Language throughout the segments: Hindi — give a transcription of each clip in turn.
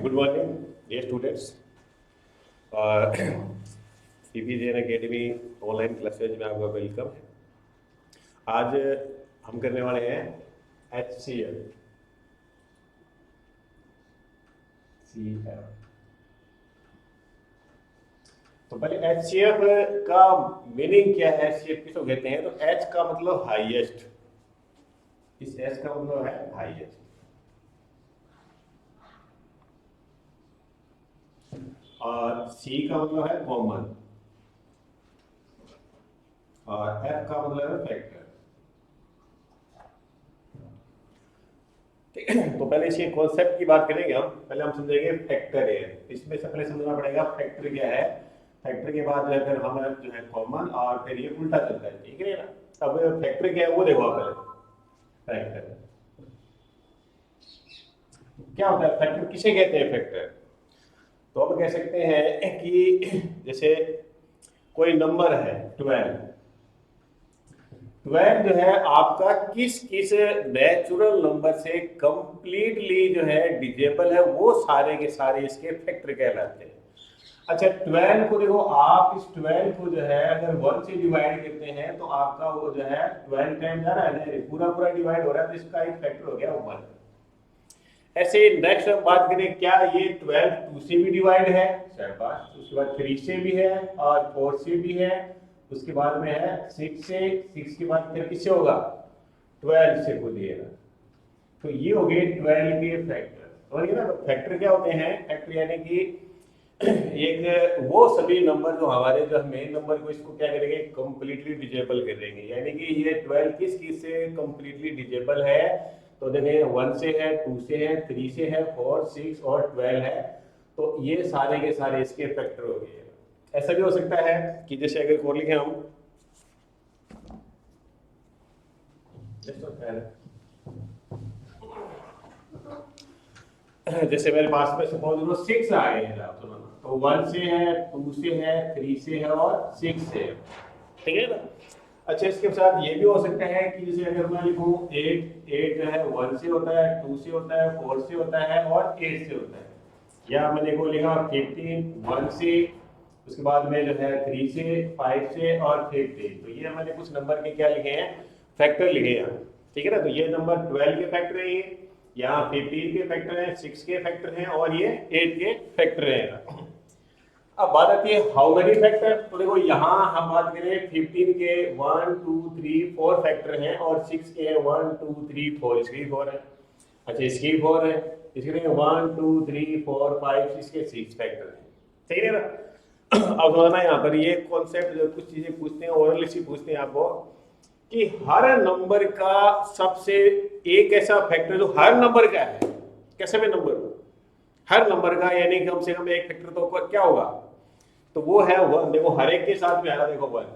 Good morning dear students. CP Jain academy online classes में आपका वेलकम। आज हम करने वाले हैं HCF। तो पहले HCF का मीनिंग क्या है, HCF किसको कहते हैं? तो H का मतलब हाईएस्ट, इस H का मतलब है हाईएस्ट, और C का मतलब है कॉमन, और F का मतलब है फैक्टर। ठीक है, तो पहले इसके कॉन्सेप्ट की बात करेंगे हम। पहले हम समझेंगे फैक्टर है, इसमें से पहले समझना पड़ेगा फैक्टर क्या है। फैक्टर के बाद जो है फिर हम जो है कॉमन, और फिर ये उल्टा चलता है। ठीक है ना? अब फैक्टर क्या है वो देखो आप पहले। फैक्टर क्या होता है? फैक्टर किसे कहते हैं? फैक्टर तो हम कह सकते हैं कि जैसे कोई नंबर है 12, 12 जो है आपका किस किस नेचुरल नंबर से कंप्लीटली जो है डिजिबल है, वो सारे के सारे इसके फैक्टर कहलाते हैं। अच्छा, 12 को देखो आप, इस 12 को जो है अगर 1 से डिवाइड करते हैं तो आपका वो जो है 12 टाइम जा रहा है ना, पूरा पूरा डिवाइड हो रहा है, तो इसका एक फैक्टर हो गया 1। ऐसे नेक्स्ट हम बात करें, क्या ये 12 2 से भी डिवाइड है? शाबाश। उसके बाद 3 से भी है, और 4 से भी है, उसके बाद में है 6 से, 6 के बाद फिर किससे होगा? 12 से को दिएगा। तो ये हो गए 12 के फैक्टर। समझ गए ना? तो फैक्टर क्या होते हैं? फैक्टर यानी कि एक वो सभी नंबर जो हमारे जो मेन नंबर को इसको क्या करेंगे? कंप्लीटली डिजेबल कर देंगे। यानी कि ये 12 किस किस से कंप्लीटली डिजेबल है? तो देखें 1 से है, 2 से है, 3 से है, 4, 6 और 12 है। तो ये सारे के सारे इसके फैक्टर हो गए। ऐसा भी हो सकता है कि जैसे अगर और लिखें हम, जैसे मेरे पास में सपोज 6 आ गए हैं, तो 1 से है, 2 से है, 3 से है और 6 से है। ठीक है ना? अच्छा, इसके साथ ये भी हो सकता है कि जैसे अगर मैं लिखूं 8 जो है 1 से होता है, 2 से होता है, 4 से होता है और 8 से होता है। या मैंने को लिखा 15 1 से, उसके बाद में जो है 3 से, 5 से और 15। तो ये मैंने कुछ नंबर के क्या लिखे हैं? फैक्टर लिखे हैं। ठीक है ना? तो ये नंबर 12 के फैक्टर है, ये यहाँ 15 के फैक्टर हैं, 6 के फैक्टर हैं और ये 8 के फैक्टर हैं। अब बात आती है हाउ मेनी फैक्टर। तो देखो यहाँ हम बात करें 15 के 1 2 3 4 फैक्टर हैं, और 6 के 1 2 3 4, इसके 4 है। अच्छा, इसके 4 है, इसके 1 2 3 4 5 इसके 6 फैक्टर हैं। ठीक है ना? अब ना यहाँ पर ये कॉन्सेप्ट कुछ चीजें पूछते हैं, ओरल इसी पूछते हैं आपको कि हर नंबर का सबसे एक ऐसा फैक्टर जो हर नंबर का है, कैसे भी नंबर हो, हर नंबर का यानी कम से कम एक फैक्टर तो क्या होगा? तो वो है 1। देखो हर एक के साथ में आ रहा, देखो 1,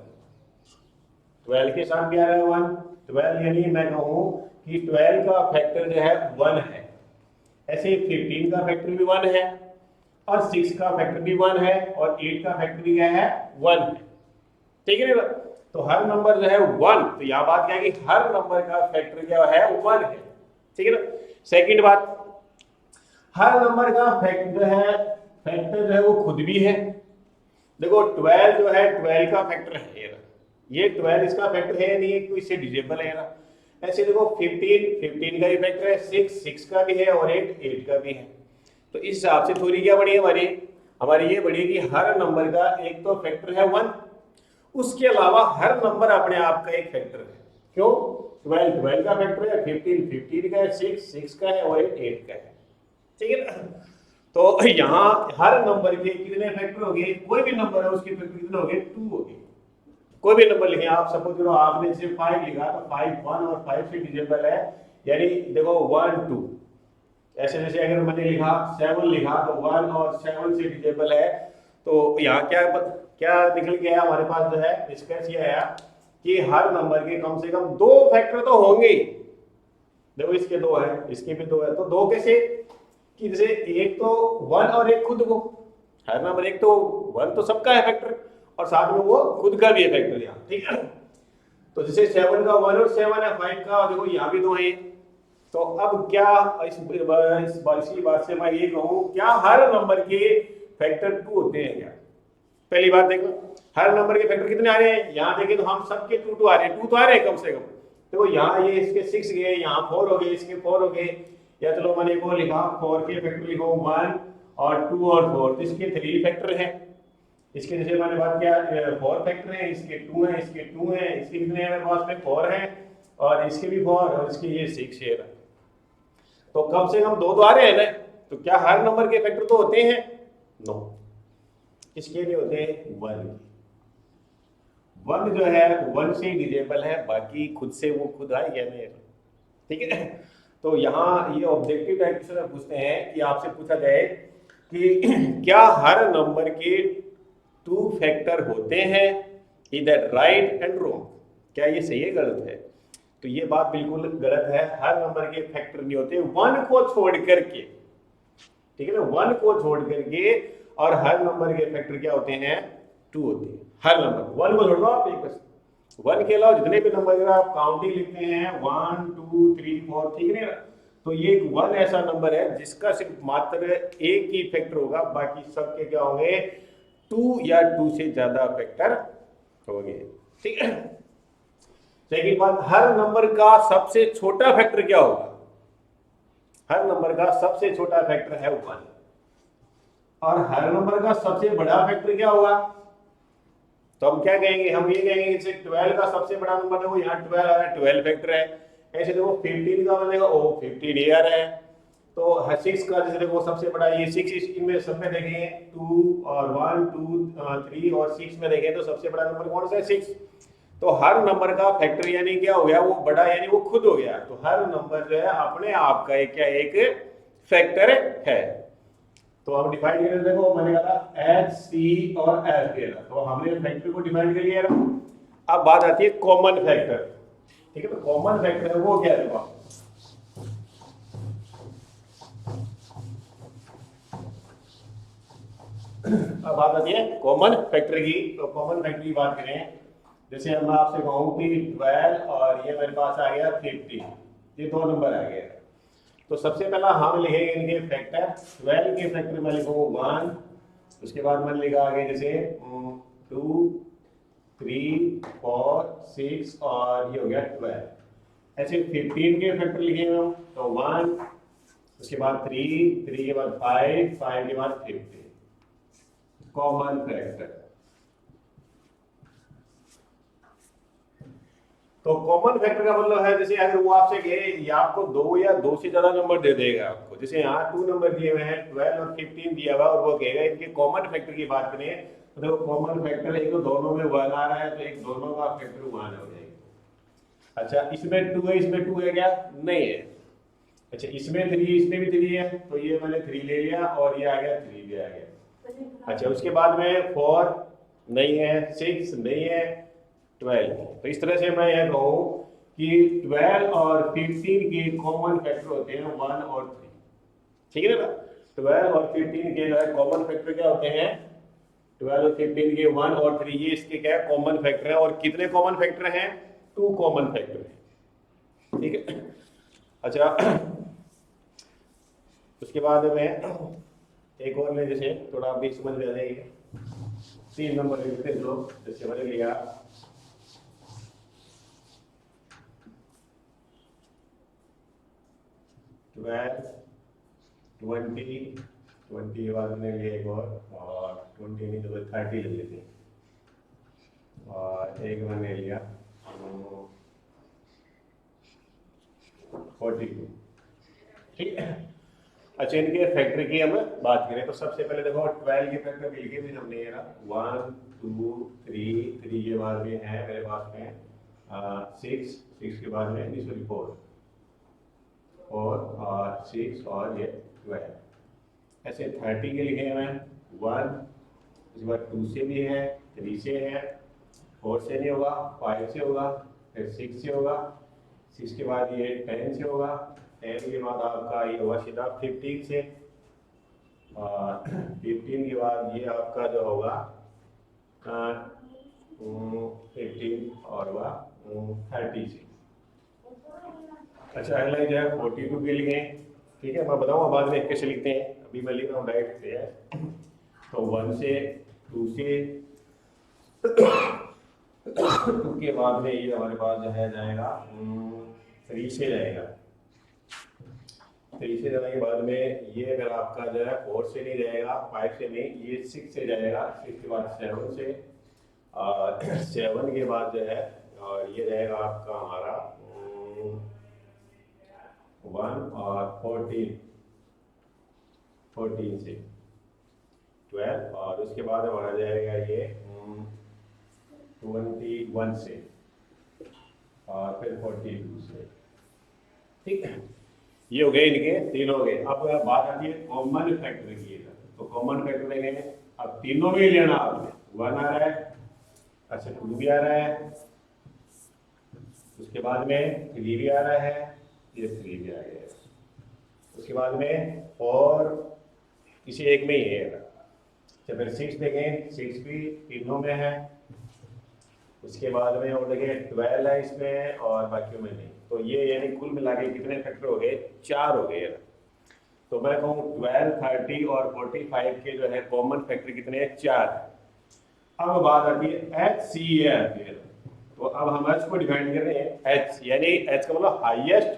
12 के साथ भी आ रहा है 1। 12 यानी मैं कहूँ कि 12 का फैक्टर जो है 1 है। ऐसे 15 का फैक्टर भी 1 है, और 6 का फैक्टर भी 1 है, और 8 का फैक्टर भी क्या है? 1 है। ठीक है ना? तो हर नंबर जो है 1। तो यह बात क्या है कि हर नंबर का फैक्टर क्या है? 1 है। ठीक है ना? सेकंड बात, हर नंबर का फैक्टर जो है वो खुद भी है। देखो 12 जो है 12 का फैक्टर है ये 12 इसका फैक्टर है नहीं है, क्योंकि इससे डिजिबल है ना। ऐसे देखो 15 का भी फैक्टर है, 6 का भी है, और 8 का भी है। तो इस हिसाब से थोड़ी क्या बढ़ी हमारी ये बढ़ी कि हर नंबर का एक तो फैक्टर है 1, उसके अलावा हर नंबर अपने आप का एक फैक्टर है। क्यों? 12 का फैक्टर है, 15 का है, 6 का है, और 8 का है। ठीक है ना? तो यहाँ हर नंबर के कितने फैक्टर हो गए? कोई भी नंबर है उसके फैक्टर कितने हो गए? 2 हो गए। कोई भी नंबर लिखे आप, सपोज करो आपने सिर्फ 5 लिखा, तो 5 1 और 5 से डिजिबल है। यानी देखो 1 2, ऐसे जैसे अगर मैंने लिखा 7 लिखा, तो 1 और 7 से डिजिबल है। तो यहाँ क्या क्या निकल के आया हमारे पास जो है? निष्कर्ष ये आया कि हर नंबर के कम से कम 2 फैक्टर तो होंगे ही। देखो इसके 2 है, इसके भी 2 है, तो 2 कैसे? कि जैसे एक तो 1 और एक खुद को, हर नंबर एक तो 1 तो सबका है फैक्टर, और साथ में वो खुद का भी है फैक्टर यहाँ। ठीक है? तो जैसे 7 का 1 और 7 है, 5 का देखो यहाँ भी 2 है, तो अब क्या इसी बात से मैं ये कहूँ, क्या हर नंबर के फैक्टर 2 होते हैं क्या? पहली बात देखो, हर नंबर के फैक्टर कितने आ रहे हैं? यहाँ देखें तो हम सबके 2 2 आ रहे हैं, 2 तो आ रहे हैं कम से कम। देखो यहाँ ये इसके 6 गए, यहाँ 4 हो गए, इसके 4 हो गए, या चलो मैंने को लिखा 4 के फैक्टर लिखो 1 और 2 और 4, तो इसके 3 फैक्टर हैं। इसके जैसे मैंने बात किया 4 फैक्टर हैं, इसके 2 हैं, इसके 2 हैं, इसके कितने हैं मेरे पास में? 4 हैं, और इसके भी 4, और इसके ये 6 है। तो कम से कम 2 तो आ रहे हैं ना। तो क्या हर नंबर के फैक्टर तो होते हैं? नो। इसके लिए होते हैं 1 जो है 1 से डिविजिबल है, बाकी खुद से वो खुद आ गया ना, ठीक है। तो यहाँ ये ऑब्जेक्टिव टाइप क्वेश्चन पूछते हैं कि आपसे पूछा जाए कि क्या हर नंबर के 2 फैक्टर होते हैं? इधर राइट एंड रॉन्ग, क्या ये सही है गलत है? तो ये बात बिल्कुल गलत है। हर नंबर के फैक्टर नहीं होते 1 को छोड़ करके, ठीक है ना, 1 को छोड़ करके। और हर नंबर के फैक्टर क्या होते हैं? 2 होते हैं हर नंबर। 1 को छोड़ दो आप, एक बस 1 के अलावा जितने भी नंबर अगर आप काउंटिंग लिखते हैं 1 2 3 4, ठीक है ना, तो ये 1 ऐसा नंबर है जिसका सिर्फ मात्र एक ही फैक्टर होगा, बाकी सबके क्या होंगे? 2 या 2 से ज्यादा फैक्टर होंगे, ठीक है। सेकंड बात, हर नंबर का सबसे छोटा फैक्टर क्या होगा? हर नंबर का सबसे छोटा फैक्टर है 1, और हर नंबर का सबसे बड़ा फैक्टर क्या होगा? तो हम क्या कहेंगे? हम ये कहेंगे जैसे 12 का सबसे बड़ा नंबर देखो यहाँ 12 आ रहा है, 12 फैक्टर है। ऐसे देखो 15 का बनेगा, ओ 15 ये आ रहा है। तो 6 का जैसे देखो सबसे बड़ा ये 6, इनमें सब में देखेंगे 2 और 1 2 3 और 6 में देखें तो सबसे बड़ा नंबर कौन सा है? 6। तो हर नंबर का फैक्टर यानी क्या हो गया? वो बड़ा, यानी वो खुद हो गया। तो हर नंबर जो है अपने आप का एक क्या एक फैक्टर है। तो हम डिफाइन करें, देखो मैंने कहा एच सी और एफ के, तो हमने फैक्टर को डिफाइन कर लिया। अब बात आती है कॉमन फैक्टर, ठीक है। तो कॉमन फैक्टर है वो क्या है? देखो अब बात आती है कॉमन फैक्टर की। तो कॉमन फैक्टर की बात करें, जैसे अब मैं आपसे कहूँ कि 12 और ये मेरे पास आ गया 50, ये 2 नंबर आ गए। तो सबसे पहला हम लिखेंगे इनके फैक्टर। 12 के फैक्टर में लिखूँ 1, उसके बाद मैंने लिखा आगे जैसे 2 3 4 6 और ये हो गया 12। ऐसे 15 के फैक्टर लिखेंगे हम, तो 1, उसके बाद 3 के बाद 5 के बाद 50, कॉमन फैक्टर। तो कॉमन फैक्टर का मतलब है जैसे अगर वो आपसे कहे ये आपको 2 या 2 से ज्यादा नंबर दे देगा आपको, जैसे यहाँ 2 नंबर दिए हुए हैं 12 और 15 दिया हुआ, और वो कहेगा इनके कॉमन फैक्टर की बात करें तो देखो कॉमन फैक्टर एक तो दोनों में 1 आ रहा है, तो एक दोनों का फैक्टर 1 हो जाएगा। अच्छा इसमें 2 है, इसमें 2 है क्या? नहीं है। अच्छा इसमें 3, इसमें भी 3 है, तो ये मैंने 3 ले लिया, और ये आ गया 3 भी आ गया। अच्छा उसके बाद में 4 नहीं है, 6 नहीं है, 12। तो इस तरह से मैं यह कहूँ कि 12 और 15 के कॉमन फैक्टर होते हैं 1 और 3, ठीक है ना। 12 और 15 के जो है कॉमन फैक्टर क्या होते हैं? 12 और 15 के 1 और 3, ये इसके क्या है? कॉमन फैक्टर है। और कितने कॉमन फैक्टर हैं? 2 कॉमन फैक्टर है, ठीक है। अच्छा उसके बाद में एक और में जैसे थोड़ा भी समझ में आ जाएगी, 3 नंबर लिखते हैं लोग, जैसे मैंने लिया 12 20 20 के बाद में लिए एक और 20 नहीं तो 30 ले लेते, और एक मैंने लिया 42, ठीक है। अच्छा इनके फैक्टर की हम बात करें तो सबसे पहले देखो 12 के फैक्टर मिल के भी हमने ये 1 2 3 के बाद में है मेरे पास में 6 के बाद में सॉरी 4 और 6 और ये 12। ऐसे 30 के लिखे हुए हैं 1, उसके बाद 2 से भी है, 3 से है, 4 से नहीं होगा, 5 से होगा, फिर 6 से होगा, 6 के बाद ये 10 से होगा, 10 के बाद आपका ये होगा सीधा 15 से, और 15 के बाद ये आपका जो होगा 15 और होगा 30 से। अच्छा अगला जो है 42 के लिए, ठीक है, मैं बताऊंगा बाद में कैसे लिखते हैं, अभी मैं लिख रहा हूँ डायरेक्ट से है। तो 1 से 2 से 2 के बाद में ये हमारे पास जो है जाएगा 3 से जाएगा। 3 से जाने के बाद में ये अगर आपका जो है 4 से नहीं जाएगा, 5 से नहीं, ये 6 से जाएगा, 6 के बाद 7 से, और 7 के बाद जो है और ये रहेगा आपका हमारा 1 और 14 से 12, और उसके बाद हमारा जाएगा ये 21 से और फिर 42 से। ठीक है, ये हो गए इनके तीन हो गए। अब बात आती है कॉमन फैक्टर की। तो कॉमन फैक्टर लेंगे, अब तीनों में ही लेना आपने, 1 आ रहा है, अच्छा 2 भी आ रहा है, उसके बाद में 3 भी आ रहा है, ये 3 भी आ गया, उसके बाद में 4 किसी एक में ही है। अच्छा फिर 6 देखें, 6 भी तीनों में है, उसके बाद में और देखें 12 है इसमें और बाकियों में नहीं। तो ये यानी कुल मिला के कितने फैक्टर हो गए, 4 हो गए। तो मैं कहूँ 12, 30 और 45 के जो है कॉमन फैक्टर कितने हैं, 4। अब बात आती है एच सी ए। तो अब हम एच को डिफाइन कर रहे हैं, एच यानी एच का मतलब हाईएस्ट,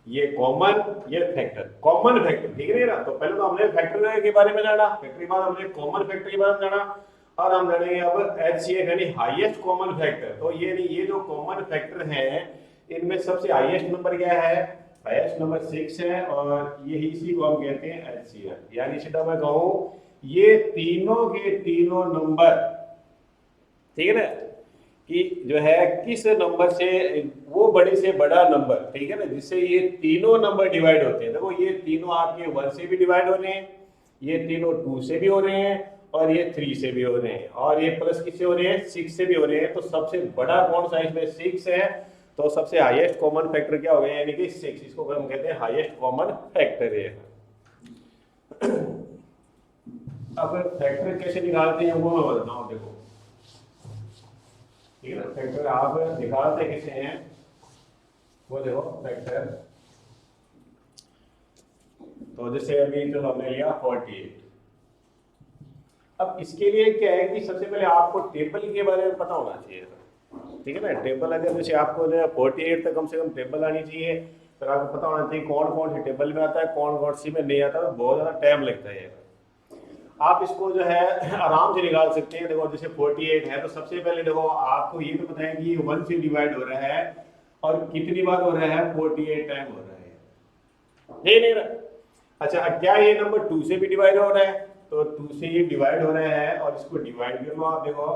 ये कॉमन, ये फैक्टर, कॉमन फैक्टर, ठीक है ना। तो पहले तो हमने फैक्टर के बारे में जाना, फैक्टर के बाद हमने कॉमन फैक्टर के बारे में जाना, और हम जानेंगे अब HCF यानी हाईएस्ट कॉमन फैक्टर। तो ये जो कॉमन फैक्टर है इनमें सबसे हाईएस्ट नंबर क्या है, हाईएस्ट नंबर 6 है, और यही इसी को हम कहते हैं HCF। यानी सीधा मैं कहूँ ये तीनों के तीनों नंबर, ठीक है ना, कि जो है किस नंबर से वो बड़े से बड़ा नंबर, ठीक है ना, जिससे ये तीनों नंबर डिवाइड होते हैं। देखो ये तीनों आपके 1 से भी डिवाइड हो रहे हैं, ये तीनों 2 से भी हो रहे हैं, और ये 3 से भी हो रहे हैं, और ये प्लस किससे हो रहे हैं, 6 से भी हो रहे हैं। तो सबसे बड़ा कौन सा इसमें, 6 है। तो सबसे हाईएस्ट कॉमन फैक्टर क्या हो गया, यानी कि 6, इसको हम कहते हैं हाईएस्ट कॉमन फैक्टर है। अब फैक्टर कैसे निकालते हैं वो मैं बताता हूँ, देखो ठीक है ना। फैक्टर आप निकालते कैसे हैं वो देखो, फैक्टर तो जैसे अभी जो हमने लिया 48। अब इसके लिए क्या है कि सबसे पहले आपको टेबल के बारे में पता होना चाहिए, ठीक है ना। टेबल अगर जैसे आपको 48 तक कम से कम टेबल आनी चाहिए, फिर आपको पता होना चाहिए कौन कौन सी टेबल में आता है, कौन कौन सी में नहीं आता, तो बहुत ज़्यादा टाइम लगता है। आप इसको जो है आराम से निकाल सकते हैं। देखो जैसे 48 है, तो सबसे पहले देखो आपको ये तो पता है कि ये 1 से डिवाइड हो रहा है, और कितनी बार हो रहा है, 48 टाइम हो रहा है, नहीं रहा। अच्छा क्या ये नंबर 2 से भी डिवाइड हो रहा है, तो 2 से ये डिवाइड हो रहा है, और इसको डिवाइड कर लो आप, देखो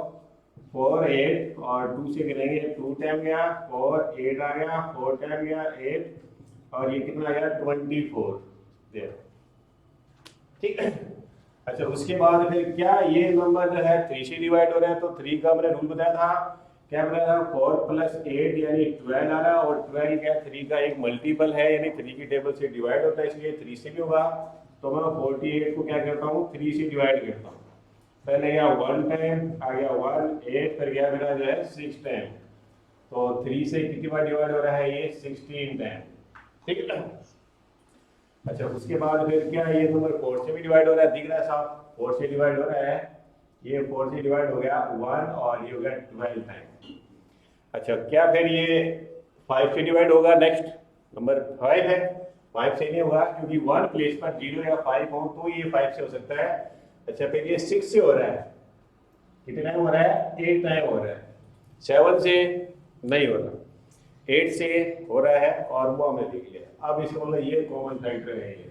4 8 और 2 से करेंगे, 2 टाइम गया, 4 8 आ गया, 4 टाइम गया 8, और ये कितना आ गया 24 देखो, ठीक है। अच्छा उसके बाद फिर क्या ये नंबर जो है 3 से डिवाइड हो रहा है, तो 3 का मैंने रूल बताया था, क्या बताया था, 4 + 8 यानी 12 आ रहा है, और 12 क्या 3 का एक मल्टीपल है, यानी 3 की टेबल से डिवाइड होता है, इसलिए 3 से भी होगा। तो मैं 48 को क्या करता हूँ, 3 से डिवाइड करता हूँ। पहले गया 1 टाइम, आ गया 1 8, फिर गया मेरा जो है 6 टाइम, तो 3 से कितनी बार डिवाइड हो रहा है, ये 16 टाइम, ठीक है ना। अच्छा उसके बाद फिर क्या ये नंबर 4 से भी डिवाइड हो रहा है, दिख रहा है साहब, 4 से डिवाइड हो रहा है, ये 4 से डिवाइड हो गया 1, और ये हो गया 12 टाइम। अच्छा क्या फिर ये 5 से डिवाइड होगा, नेक्स्ट नंबर 5 है, 5 से नहीं होगा क्योंकि 1 प्लेस पर 0 या 5 हो, तो ये 5 से हो सकता है। अच्छा फिर ये 6 से हो रहा है, कितने टाइम हो रहा है, 8 टाइम हो रहा है। 7 से नहीं हो रहा, 8 से हो रहा है, और वो हमने लिख लिया। अब इसका मतलब ये कॉमन फैक्टर है ये,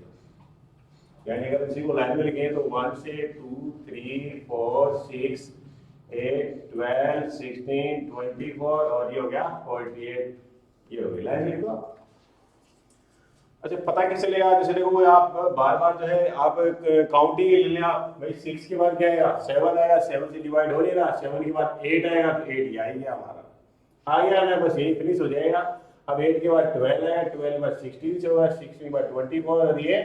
यानी अगर इसी को लाइन में लिखें तो 1 से 2 3 4 6 8 12 16 24, और ये हो गया 48, ये हो गई लाइन में लिखो। अच्छा पता कैसे चलेगा, जैसे देखो आप बार बार जो है आप काउंटिंग ले लें, आप भाई 6 के बाद क्या आएगा, 7 आएगा, 7 से डिवाइड हो नहीं रहा, 7 के बाद 8 आएगा, तो 8 आ गया हमारा, आ गया ना, बस यही फिनिश हो जाएगा। अब 8 के बाद 12 आएगा, 12 के बाद 16 से होगा, 16 के बाद 24, और ये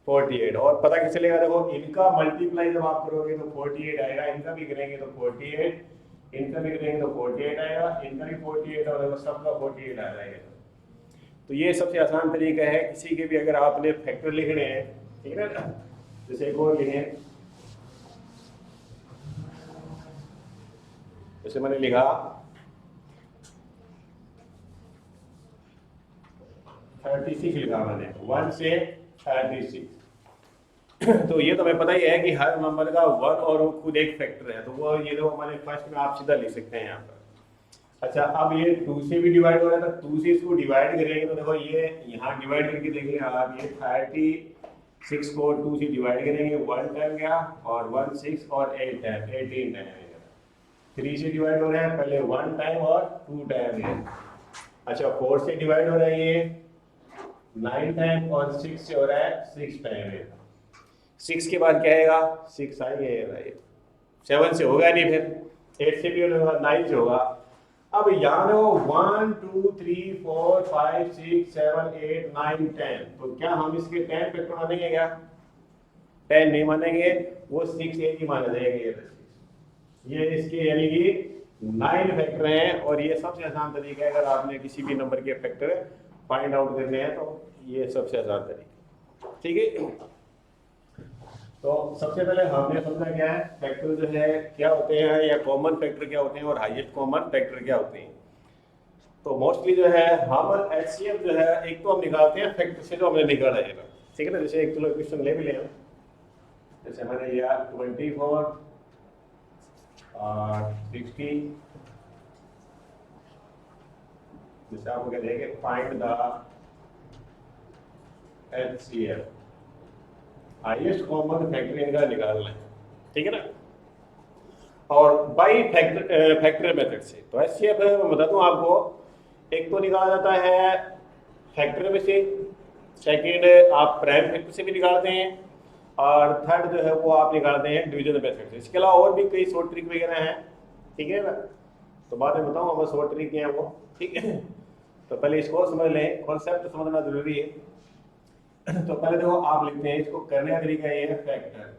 48। और पता कैसे चलेगा, देखो इनका मल्टीप्लाई जब आप करोगे तो 48 आएगा, इनका भी करेंगे तो 48, इनका भी करेंगे तो 48 आएगा, इनका भी 48, और सबका 48 आ जाएगा। तो ये सबसे आसान तरीका है किसी के भी अगर आपने फैक्टर लिखने हैं, ठीक है ना। जैसे एक और लिखें, जैसे मैंने लिखा 36 लिखा मैंने, 1 से 36। तो ये तो हमें पता ही है कि हर नंबर का वन और वो खुद एक फैक्टर है, तो वो ये तो हमारे फर्स्ट में आप सीधा लिख सकते हैं यहाँ पर। अच्छा, अब ये 2 से भी डिवाइड हो रहा था, 2 से इसको डिवाइड करेंगे तो देखो ये यहाँ डिवाइड करके देखिए आप, ये 36 को 2 से डिवाइड करेंगे, 1 टाइम गया और 1 6 और 8 टाइम 18 टाइम। 3 से डिवाइड हो रहा है, पहले 1 टाइम और 2 टाइम है। अच्छा, 4 से डिवाइड हो रहा है ये 9 टाइम और 6 से हो रहा है 6 टाइम है। 6 के बाद क्या आएगा, 6 आएगा, 7 से होगा नहीं, फिर 8 से भी होगा, 9 से होगा। अब यहाँ देखो 1 2 3 4 5 6 7 8 9 10, तो क्या हम इसके 10 फैक्टर मानेंगे क्या? 10 नहीं मानेंगे, वो 6 8 ही माना जाएगा। ये इसके यानी कि 9 फैक्टर हैं, और ये सबसे आसान तरीका है अगर आपने किसी भी नंबर के फैक्टर फाइंड आउट करने हैं, तो ये सबसे आसान तरीका, ठीक है। तो सबसे पहले हमने समझा क्या है फैक्टर जो है क्या होते हैं, या कॉमन फैक्टर क्या होते हैं और हाईएस्ट कॉमन फैक्टर क्या होते हैं। तो मोस्टली जो है हम एचसीएफ जो है एक तो हम निकालते हैं फैक्टर से जो हमने निकाला है, ठीक है ना। जैसे एक चलो क्वेश्चन ले भी लें, जैसे मैंने लिया 24 और 60, जैसे आपको कहते हैं कि find the HCF, highest common factor इनका निकालना है, ठीक है ना। और बाई फैक्टर मेथड से, तो एचसीएफ मैं बता दूं आपको, एक तो निकाला जाता है फैक्टर में से, सेकंड आप प्राइम फैक्टर से भी निकालते हैं, और थर्ड जो है वो आप निकालते हैं डिवीजन मेथड से। इसके अलावा और भी कई शॉर्ट ट्रिक वगैरह हैं, ठीक है ना, तो बाद में बताऊँ हमें शॉर्ट ट्रिक क्या है वो, ठीक है। तो पहले इसको समझ लें, कॉन्सेप्ट समझना जरूरी है। तो पहले देखो आप लिखते हैं, इसको करने का तरीका ये है, फैक्टर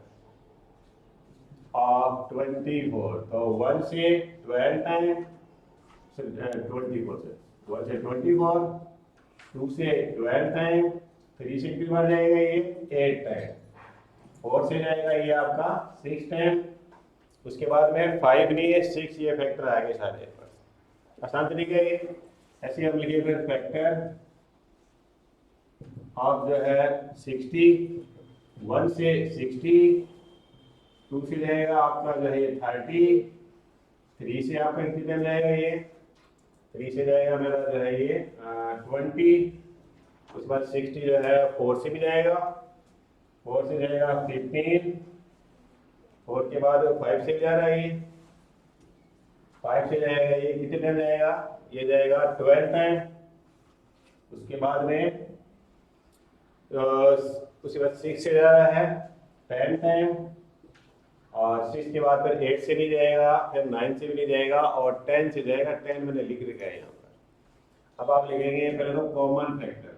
ऑफ 24, तो 1 से 12 टाइम 24 से 1 से 24, 2 से 12 टाइम, 3 से कितनी बार जाएगा ये 8 टाइम, 4 से जाएगा ये आपका 6 टाइम, उसके बाद में 5 नहीं है 6, ये फैक्टर आएंगे सारे पर। आसान तरीका है ये। ऐसे हम लिखिए फिर फैक्टर आप जो है 60, 1 से 60, 2 से जाएगा आपका जो है 30, 3 से आपका कितने टाइम जाएगा ये, 3 से जाएगा मेरा जो है ये 20, उसके बाद 60 जो है 4 से भी जाएगा, 4 से जाएगा 15, 4 के बाद 5 से भी जा रहा है ये, 5 से जाएगा ये कितने टाइम जाएगा, ये जाएगा 12 टाइम, उसके बाद में उसके बाद 6 से जा रहा है 10 टाइम, और 6 के बाद फिर 8 से नहीं जाएगा, फिर 9 से भी नहीं जाएगा, और 10 से जाएगा। 10 मैंने लिख रखा है यहाँ पर। अब आप लिखेंगे पहले तो कॉमन फैक्टर,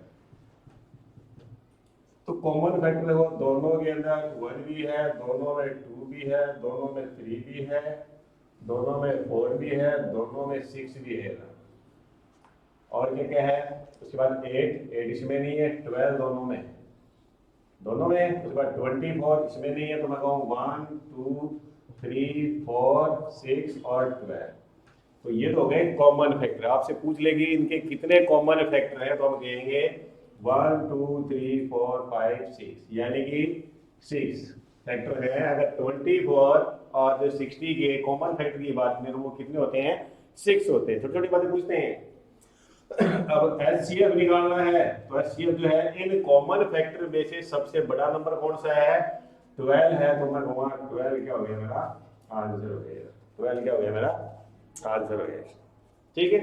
तो कॉमन फैक्टर देखो दोनों के अंदर 1 भी है, दोनों में 2 भी है, दोनों में 3 भी है, दोनों में 4 भी है, दोनों में 6 भी है, और क्या क्या है, उसके बाद 8 इसमें नहीं है, 12 दोनों में, उसके बाद 24 इसमें नहीं है, तो मैं कहूँ 1 2 3 4 6 और 12। तो ये तो हो गए कॉमन फैक्टर। आपसे पूछ लेगी इनके कितने कॉमन फैक्टर हैं, तो हम कहेंगे 1 2 3 4 5 6, यानी कि 6 फैक्टर है। अगर 24 और जो 60 के कॉमन फैक्टर की बात करें तो वो कितने होते हैं, 6 होते हैं। छोटी छोटी बातें पूछते हैं। अब एचसीएफ निकालना है, तो एचसीएफ जो है इन कॉमन फैक्टर में से सबसे बड़ा नंबर कौन सा है, 12 है, तो मैं कहूँगा 12 क्या हो गया मेरा आंसर हो गया, 12 क्या हो गया मेरा आंसर हो गया, ठीक है।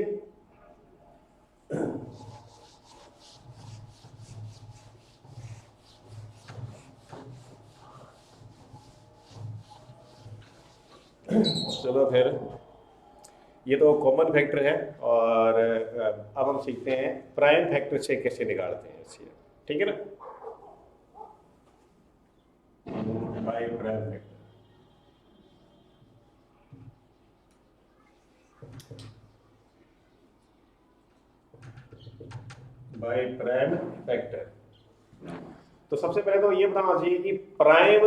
चलो फिर, ये तो कॉमन फैक्टर है, और अब हम सीखते हैं प्राइम फैक्टर से कैसे निकालते हैं इससे, ठीक है ना। By prime factor, by prime factor. तो सबसे पहले तो ये बताना चाहिए कि प्राइम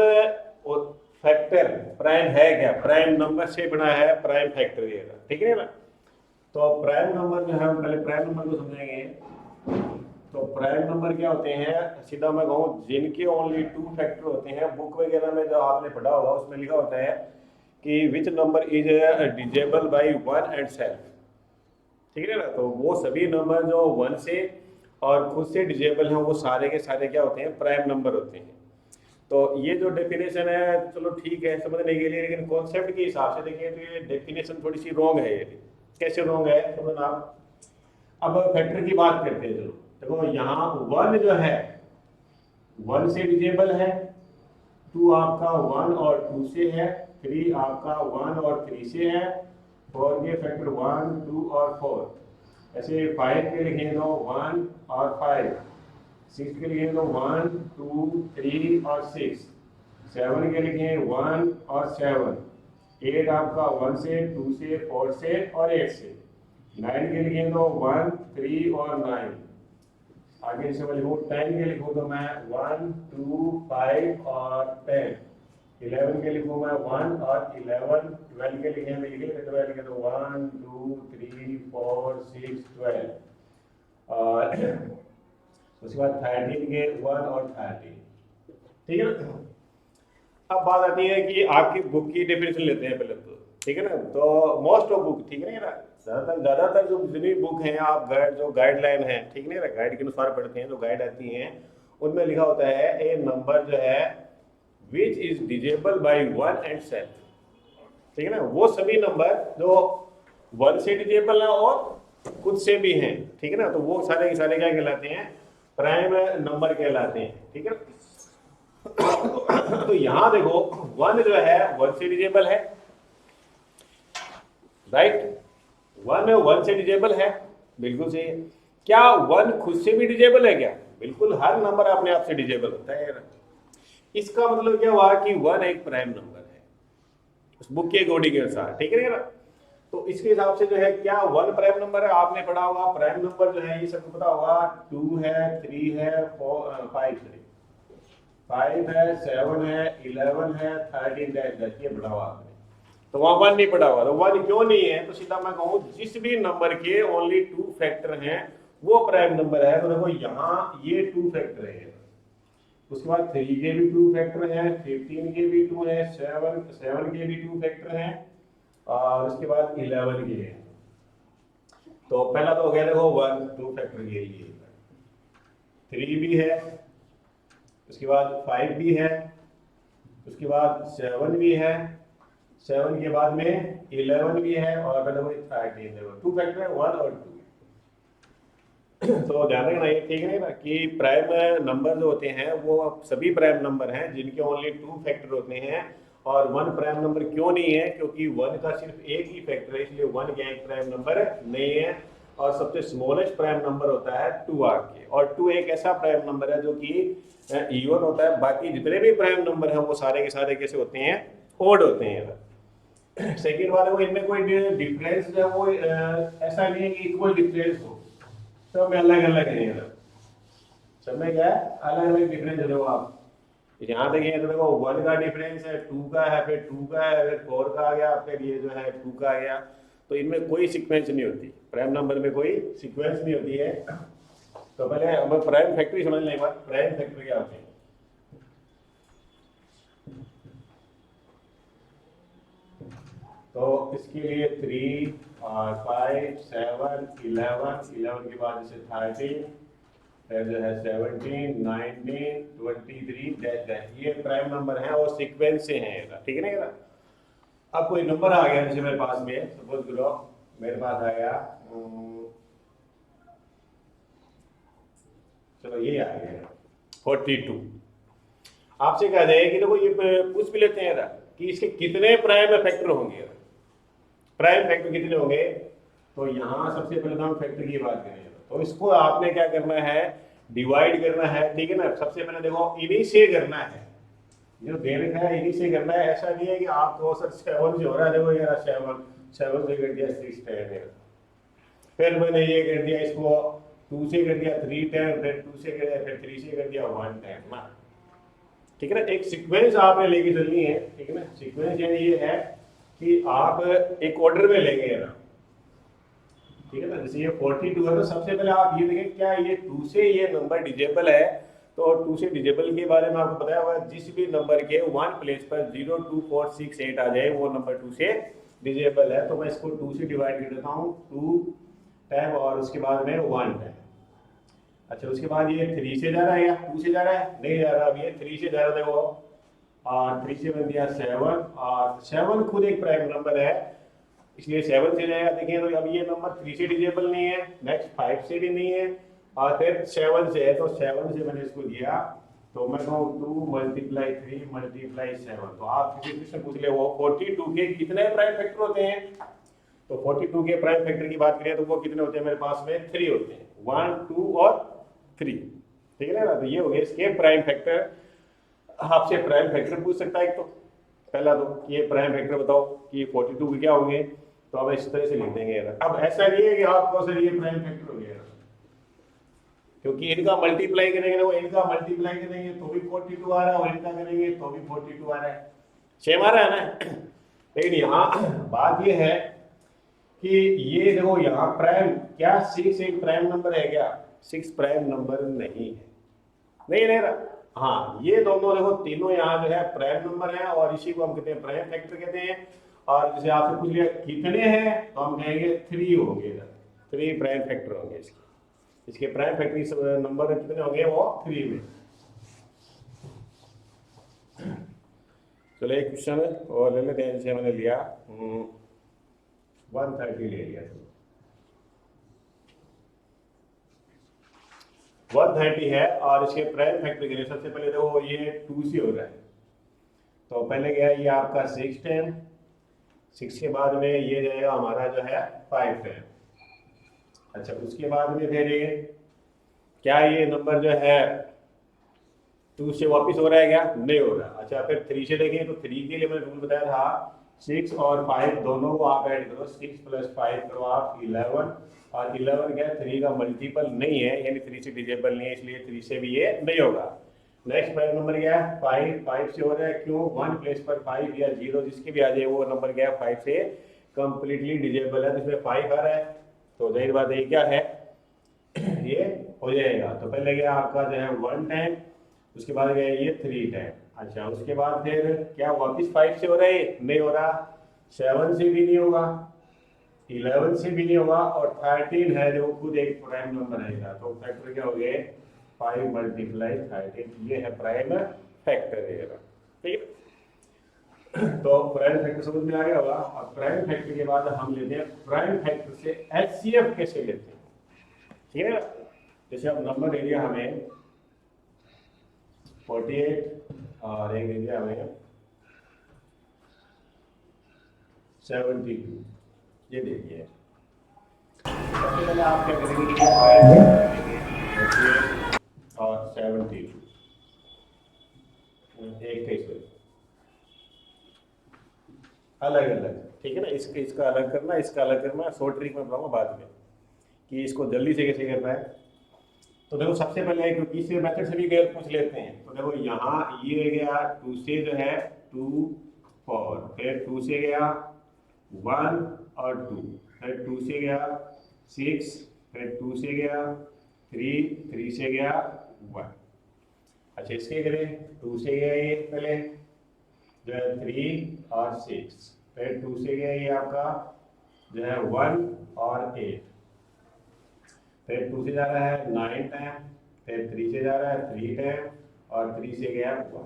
फैक्टर प्राइम है क्या, प्राइम नंबर से बना है प्राइम फैक्टर ये, ठीक है ना। तो प्राइम नंबर जो है हम पहले प्राइम नंबर को समझेंगे। तो प्राइम नंबर क्या होते हैं, सीधा मैं कहूँ जिनके ओनली टू फैक्टर होते हैं। बुक वगैरह में जो आपने पढ़ा होगा उसमें लिखा होता है कि which number is divisible by one and self, ठीक है ना। तो वो सभी नंबर जो वन से और खुद से डिविजिबल हैं वो सारे के सारे क्या होते हैं, प्राइम नंबर होते हैं। तो ये जो डेफिनेशन है चलो ठीक है समझने के लिए, लेकिन कॉन्सेप्ट के हिसाब से देखें तो ये डेफिनेशन थोड़ी सी रॉन्ग है। ये कैसे रॉन्ग है समझना आप। अब फैक्टर की बात करते हैं। चलो देखो यहाँ वन जो है वन से डिविजिबल है, टू आपका वन और टू से है, थ्री आपका वन और थ्री से है, फोर के फैक्टर वन टू और फोर। ऐसे फाइव के लिखें तो वन और फाइव, सिक्स के लिखें तो वन टू थ्री और सिक्स, सेवन के लिखें वन और सेवन, एट आपका वन से टू से फोर से और एट से, नाइन के लिखें तो वन थ्री और नाइन, आगे से मैं लिखूँ टेन के लिखूँ तो मैं वन टू फाइव और टेन, 11 के लिखूँ मैं वन और 11, 12 के लिखे मैं लिखे 12 के तो 1 2 3 4 6 12, और उसके बाद 13 के 1 और 13, ठीक है ना। अब बात आती है कि आपकी बुक की डेफिनेशन लेते हैं पहले तो, ठीक है ना। तो मोस्ट ऑफ बुक, ठीक है ना, ज़्यादातर जो जितनी बुक हैं आप गाइड जो गाइडलाइन है, ठीक है ना, गाइड के अनुसार पढ़ते हैं जो गाइड आती हैं उनमें लिखा होता है ए नंबर जो है which is divisible by one and self, ठीक है ना। वो सभी नंबर जो वन से डिविजिबल है और खुद से भी हैं, ठीक है ना, तो वो सारे के सारे क्या कहलाते हैं, प्राइम नंबर कहलाते हैं, ठीक है। तो यहां देखो वन जो है वन से डिविजिबल है, राइट, वन से डिविजिबल है, बिल्कुल सही है। क्या वन खुद से भी डिविजिबल है क्या, बिल्कुल, हर नंबर अपने आप से डिविजिबल होता है। इसका मतलब क्या हुआ कि वन एक प्राइम नंबर है उस बुक के अकॉर्डिंग के अनुसार, ठीक है ना। तो इसके हिसाब से जो है क्या वन प्राइम नंबर है, आपने पढ़ा होगा प्राइम नंबर जो है ये सबको पता होगा, 2 है 3 है 5 है 7 है 11 है 13 ये पढ़ा हुआ आपने। तो वहां वन नहीं पढ़ा हुआ, तो वन क्यों नहीं है, तो सीधा मैं कहूँ जिस भी नंबर के ओनली टू फैक्टर हैं वो प्राइम नंबर है। तो देखो यहाँ ये टू फैक्टर है, उसके बाद 3 के भी टू फैक्टर हैं, 15 के भी टू है, 7 के भी टू फैक्टर हैं, और उसके बाद 11 के हैं। तो पहला तो हो गया देखो वन टू फैक्टर के लिए, 3 भी है, उसके बाद 5 भी है, उसके बाद 7 भी है, 7 के बाद में 11 भी है, और पहले वो 13 है, टू फैक्टर है 1 और 2। तो ध्यान रखना ये, ठीक है ना, कि प्राइम नंबर जो होते हैं वो सभी प्राइम नंबर हैं जिनके ओनली टू फैक्टर होते हैं, और वन प्राइम नंबर क्यों नहीं है, क्योंकि वन का सिर्फ एक ही फैक्टर है, इसलिए वन क्या एक प्राइम नंबर नहीं है। और सबसे स्मॉलेस्ट प्राइम नंबर होता है 2 आके, और 2 एक ऐसा प्राइम नंबर है जो कि इवन होता है। बाकी जितने भी प्राइम नंबर हैं वो सारे के सारे कैसे होते हैं, ओड होते हैं। सेकेंड बात है वो इनमें कोई डिफरेंस है वो ऐसा नहीं है कि इक्वल डिफरेंस हो, सब में अलग अलग है, सब में क्या है अलग अलग डिफरेंस है। देखो आप यहाँ देखिए तो देखो 1 का डिफरेंस है, 2 का है, फिर 2 का है, फिर 4 का आ गया, फिर ये जो है 2 का आ गया। तो इनमें कोई सीक्वेंस नहीं होती, प्राइम नंबर में कोई सीक्वेंस नहीं होती है। तो पहले हम प्राइम फैक्टर समझ लें एक बार, प्राइम फैक्टर क्या होते हैं। तो इसके लिए 3 और 5 7 11 के बाद जैसे 13, फिर जो है 17 19 23 ये प्राइम नंबर हैं और सीक्वेंस से हैं, ठीक है ना। अब कोई नंबर आ गया जैसे मेरे पास में, सपोज करो मेरे पास आ गया चलो ये आ गया 42। आपसे कह जाए कि देखो ये पूछ भी लेते हैं कि इसके कितने प्राइम फैक्टर होंगे, प्राइम फैक्टर कितने होंगे। तो यहाँ सबसे पहले तो हम फैक्टर की बात करें, तो इसको आपने क्या करना है, डिवाइड करना है, ठीक है ना। सबसे पहले देखो इन्हीं से करना है, जो दे रखा है इन्हीं से करना है। ऐसा नहीं है कि आपको सर 7 से हो रहा है, देखो यार 7 से कर दिया 6 10 है, फिर मैंने ये कर दिया इसको 2 से कर दिया 3 टाइम, फिर 2 से कर दिया, फिर 3 से कर दिया 1 टाइम ना। ठीक है ना, एक सीक्वेंस आपने लेके चलनी है। ठीक है ना, सीक्वेंस यानी ये है कि आप एक ऑर्डर में लेंगे ना। ठीक है ना, जैसे ये 42 है तो सबसे पहले आप ये देखें क्या ये 2 से ये नंबर डिजिबल है। तो 2 से डिजिबल के बारे में आपको बताया हुआ है, जिस भी नंबर के 1 प्लेस पर 0 2 4 6 8 आ जाए वो नंबर 2 से डिजिबल है। तो मैं इसको 2 से डिवाइड कर देता हूँ 2 टाइम और उसके बाद में 1 टाइम। अच्छा, उसके बाद ये 3 से जा रहा है या 2 से जा रहा है? नहीं जा रहा, अब ये 3 से जा रहा है। देखो और 3 से बन दिया 7 और 7 खुद एक प्राइम नंबर है इसलिए 7 से जाएगा। देखिए तो अब ये नंबर 3 से डिजिबल नहीं है, नेक्स्ट 5 से भी नहीं है और फिर 7 से है। तो 7 से मैंने इसको दिया तो मैं कहूँ 2 मल्टीप्लाई 3 मल्टीप्लाई 7। तो आप किसी क्वेश्चन पूछ ले वो 42 के कितने प्राइम फैक्टर होते हैं? तो 42 के प्राइम फैक्टर की बात करें तो वो कितने होते हैं मेरे पास में? 3 होते हैं, 1 2 और 3। ठीक है ना, तो ये हो गए इसके प्राइम फैक्टर। आपसे प्राइम फैक्टर पूछ सकता है एक तो पहला तो कि ये प्राइम फैक्टर बताओ कि 42 के क्या होंगे। तो अब इस तरह से लिख देंगे। अब ऐसा नहीं है कि आपको सर ये प्राइम फैक्टर हो गया, क्योंकि इनका मल्टीप्लाई करेंगे ना, वो इनका मल्टीप्लाई करेंगे तो भी 42 आ रहा है और इनका करेंगे तो भी 42 आ रहा है, सेम आ रहा है ना। लेकिन यहाँ बात ये है कि ये देखो यहाँ प्राइम क्या 6 एक प्राइम नंबर है क्या? 6 प्राइम नंबर नहीं है, नहीं नहीं रहा। हाँ, ये दोनों देखो तीनों यहाँ जो है प्राइम नंबर है और इसी को हम कहते हैं प्राइम फैक्टर कहते हैं। और जैसे आपसे पूछ लिया कितने हैं तो हम कहेंगे 3 होंगे, 3 प्राइम फैक्टर होंगे इसके प्राइम फैक्टर नंबर कितने होंगे? वो 3 में। चलो एक क्वेश्चन और ले लेते हैं, जैसे मैंने लिया 130 ले लिया। 130 है और इसके प्राइम फैक्टर के लिए सबसे पहले देखो ये 2 से हो रहा है तो पहले गया ये आपका 6 टाइम, 6 के बाद में ये जाएगा हमारा जो है 5 टाइम। अच्छा, उसके बाद में फिर ये क्या ये नंबर जो है 2 से वापस हो रहा है क्या? नहीं हो रहा। अच्छा, फिर 3 से देखें तो 3 के लिए मैंने रूल बताया था 6 और 5 दोनों को आप ऐड करो, 6 + 5 करो आप 11 और 11 क्या 3 का मल्टीपल नहीं है यानी 3 से डिजिबल नहीं है, इसलिए 3 से भी ये नहीं होगा। नेक्स्ट प्राइम नंबर क्या है? 5 से हो रहा है, क्यों? 1 प्लेस पर 5 या 0 जिसके भी आ जाए वो नंबर क्या है 5 से कंप्लीटली डिजिबल है, तो इसमें 5 आ रहा है तो जाहिर बात है क्या है ये हो जाएगा। तो पहले गया आपका जो है 1 टाइम, उसके बाद गया ये 3 टाइम। अच्छा, उसके बाद फिर क्या वापस 5 से हो रहा है? नहीं हो रहा, 7 से भी नहीं होगा, 11 से भी नहीं होगा और 13 है जो खुद एक प्राइम नंबर है। तो फैक्टर क्या हो गए 5 × 13, ये है प्राइम फैक्टर। ठीक है, तो प्राइम फैक्टर समझ में आ गया होगा। अब प्राइम फैक्टर के बाद हम लेते हैं प्राइम फैक्टर से एचसीएफ कैसे लेते हैं। ठीक है, जैसे अब नंबर दे दिया हमें 48 और एक दे दिया हमें 72, ये दे दिए। सबसे पहले आप क्या करेंगे कि और 72 एक कैसे अलग अलग। ठीक है ना, इसका अलग करना, इसका अलग करना, शॉर्ट ट्रिक में बताऊंगा बाद में कि इसको जल्दी से कैसे करना है। तो देखो सबसे पहले क्योंकि इस मेथड से भी गए पूछ लेते हैं, तो देखो यहाँ ये गया 2 से जो है 2 4, फिर 2 से गया 1 और 2, फिर 2 से गया 6, फिर 2 से गया 3, 3 से गया 1। अच्छा, इसके करें 2 से गया ये पहले जो है 3 और 6, फिर 2 से गया ये आपका जो है 1 और 8, फिर 2 से जा रहा है 9 टाइम, फिर 3 से जा रहा है 3 टाइम और 3 से गया 1।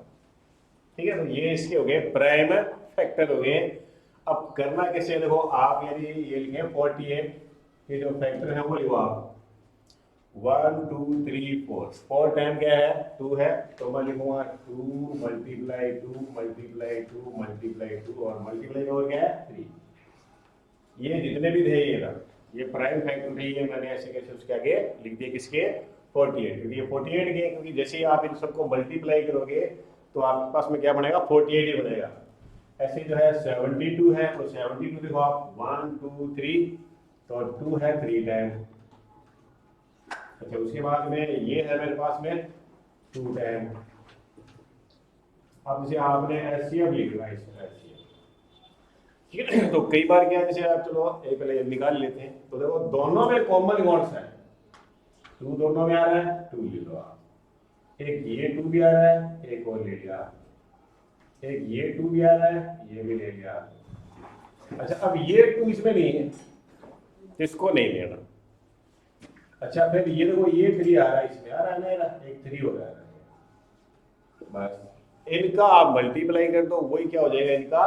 ठीक है, तो ये इसके हो गए प्राइम फैक्टर हो गए। अब करना कैसे, देखो आप यदि ये लिखें 48 के जो फैक्टर है वो लिखो आप 1 2 3 4, 4 टाइम क्या है 2 है, तो मैं लिखूंगा 2 × 2 × 2 × 2 और मल्टीप्लाई और क्या है 3। ये जितने भी थे ये प्राइम फैक्टर थे, ये मैंने ऐसे कैसे उसके आगे लिख दिए किसके 48, क्योंकि ये 48 के, क्योंकि जैसे ही आप इन सबको मल्टीप्लाई करोगे तो आपके पास में क्या बनेगा 48 ही बनेगा। ऐसे जो है 72 है तो 72 देखो आप 1 2 3, तो 2 है 3 टाइम, अच्छा उसके बाद में ये है मेरे पास में 2 टाइम। अब जैसे आपने एचसीएफ लिख रहा है इसका ठीक है। तो कई बार क्या है, जैसे आप चलो एक पहले निकाल लेते हैं, तो देखो दोनों में कॉमन कौन सा है, 2 दोनों में आ रहा है, 2 ले लो आप। एक ये 2 भी आ रहा है, एक और ले लिया, एक ये 2 भी आ रहा है, ये भी ले लिया। अच्छा अब ये 2 इसमें नहीं है, इसको नहीं लेना। अच्छा फिर ये देखो ये 3 आ रहा है, इसमें आ रहा है मेरा एक 3 हो रहा है, बस इनका आप मल्टीप्लाई कर दो, वही क्या हो जाएगा इनका